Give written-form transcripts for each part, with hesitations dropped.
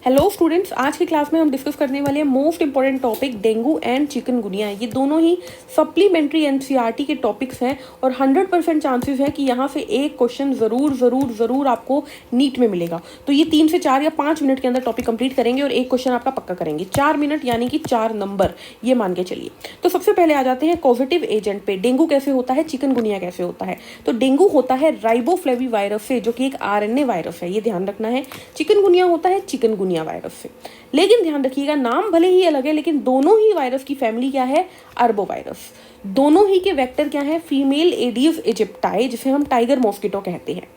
Hello students, आज की class में हम डिस्कस करने वाले हैं most important topic dengue and chikungunya. ये दोनों ही सप्लीमेंट्री एनसीईआरटी के टॉपिक्स हैं और 100% चांसेस है कि यहाँ से एक क्वेश्चन ज़रूर आपको नीट में मिलेगा। तो ये 3 से 4 या 5 मिनट के अंदर टॉपिक कंप्लीट करेंगे और एक क्वेश्चन आपका पक्का करेंगे। 4 मिनट यानी कि 4 नंबर, ये मान के चलिए। तो सबसे पहले आ जाते हैं कॉजेटिव एजेंट पे। डेंगू कैसे होता है, चिकनगुनिया कैसे होता है। तो डेंगू होता है राइबोफ्लेविवायरस से, जो कि एक आरएनए वायरस है, ये ध्यान रखना है। चिकनगुनिया होता है चिकनगुनिया वायरस से। लेकिन ध्यान रखिएगा, नाम भले ही अलग है लेकिन दोनों ही वायरस की फैमिली क्या है, अरबोवायरस। दोनों ही के वेक्टर क्या है, फीमेल एडीज इजिप्टाई, जिसे हम टाइगर मॉस्किटो कहते हैं।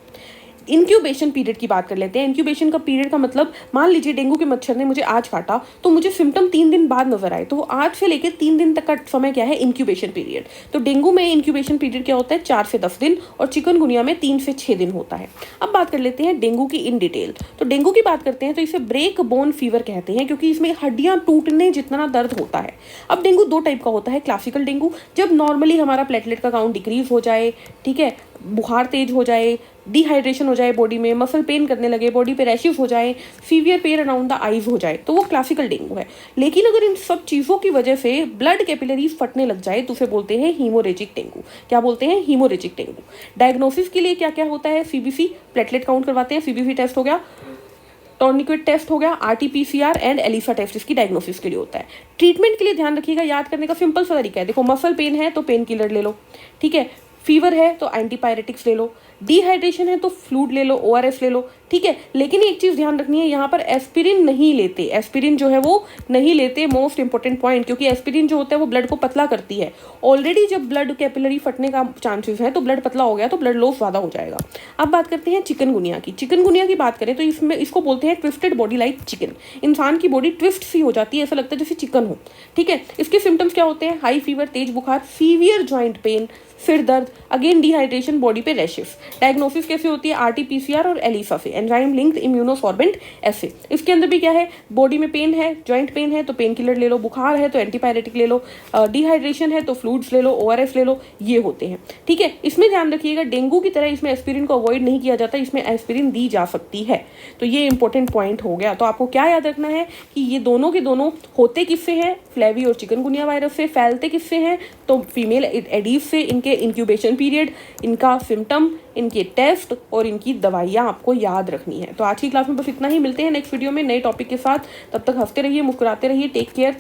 इंक्यूबेशन पीरियड की बात कर लेते हैं। इंक्यूबेशन का पीरियड का मतलब, मान लीजिए डेंगू के मच्छर ने मुझे आज काटा तो मुझे सिम्टम 3 दिन बाद नजर आए, तो वो आज से लेकर 3 दिन तक का समय क्या है, इंक्यूबेशन पीरियड। तो डेंगू में इंक्यूबेशन पीरियड क्या होता है, 4 से 10 दिन, और चिकनगुनिया में 3 से 6 दिन होता है। अब बात कर लेते हैं डेंगू की इन डिटेल। तो डेंगू की बात करते हैं तो इसे ब्रेक बोन फीवर कहते हैं, क्योंकि इसमें हड्डियां टूटने जितना दर्द होता है। अब डेंगू 2 टाइप का होता है। क्लासिकल डेंगू, जब नॉर्मली हमारा प्लेटलेट का काउंट डिक्रीज हो जाए, ठीक है, बुखार तेज हो जाए, डिहाइड्रेशन हो जाए बॉडी में, मसल पेन करने लगे, बॉडी पे रैशेस हो जाए, severe pain around the eyes हो जाए, तो वो क्लासिकल डेंगू है। लेकिन अगर इन सब चीज़ों की वजह से ब्लड कैपिलरीज फटने लग जाए तो उसे बोलते हैं हीमोरेजिक डेंगू। क्या बोलते हैं, हीमोरेजिक डेंगू। डायग्नोसिस के लिए क्या क्या होता है, सीबीसी, प्लेटलेट काउंट करवाते हैं, सीबीसी टेस्ट हो गया, टॉर्निक्वेट टेस्ट हो गया, आरटीपीसीआर एंड एलिसा टेस्ट इसकी डायग्नोसिस के लिए होता है। ट्रीटमेंट के लिए ध्यान रखिएगा, याद करने का सिंपल सा तरीका है। देखो, मसल पेन है तो पेन किलर ले लो, ठीक है, फीवर है तो एंटीपायरेटिक्स ले लो, डिहाइड्रेशन है तो फ्लूइड ले लो, ओआरएस ले लो, ठीक है। लेकिन एक चीज ध्यान रखनी है, यहाँ पर एस्पिरिन नहीं लेते, एस्पिरिन जो है वो नहीं लेते, मोस्ट इंपॉर्टेंट पॉइंट, क्योंकि एस्पिरिन जो होता है वो ब्लड को पतला करती है। ऑलरेडी जब ब्लड कैपिलरी फटने का चांसेस है तो ब्लड पतला हो गया तो ब्लड लॉस ज्यादा हो जाएगा। अब बात करते हैं चिकनगुनिया की। चिकनगुनिया की बात करें तो इसमें इसको बोलते हैं ट्विस्टेड बॉडी लाइक चिकन। इंसान की बॉडी ट्विस्ट सी हो जाती है, ऐसा लगता है जैसे चिकन हो, ठीक है। इसके सिम्टम्स क्या होते हैं, हाई फीवर, तेज बुखार, सीवियर ज्वाइंट पेन, सिर दर्द, अगेन डिहाइड्रेशन, बॉडी पे रैशेस। डायग्नोसिस कैसे होती है, आरटीपीसीआर और एलिसा से, एंजाइम लिंक्ड इम्यूनोसॉर्बेंट ऐसे। इसके अंदर भी क्या है, बॉडी में पेन है, जॉइंट पेन है तो पेन किलर ले लो, बुखार है तो एंटीपायरेटिक ले लो, डिहाइड्रेशन है तो फ्लूइड्स ले लो, ओआरएस ले लो, ये होते हैं, ठीक है। इसमें ध्यान रखिएगा, डेंगू की तरह इसमें एस्पिरिन को अवॉइड नहीं किया जाता, इसमें एस्पिरिन दी जा सकती है। तो ये इंपॉर्टेंट पॉइंट हो गया। तो आपको क्या याद रखना है कि ये दोनों के दोनों होते किससे हैं, फ्लेवी और चिकनगुनिया वायरस से। फैलते किससे हैं, तो फीमेल एडीज से। इनके इंक्यूबेशन पीरियड, इनका सिम्टम, इनके टेस्ट और इनकी दवाइयाँ आपको याद रखनी है। तो आज की क्लास में बस इतना ही। मिलते हैं नेक्स्ट वीडियो में नए टॉपिक के साथ। तब तक हंसते रहिए, मुस्कुराते रहिए। Take care.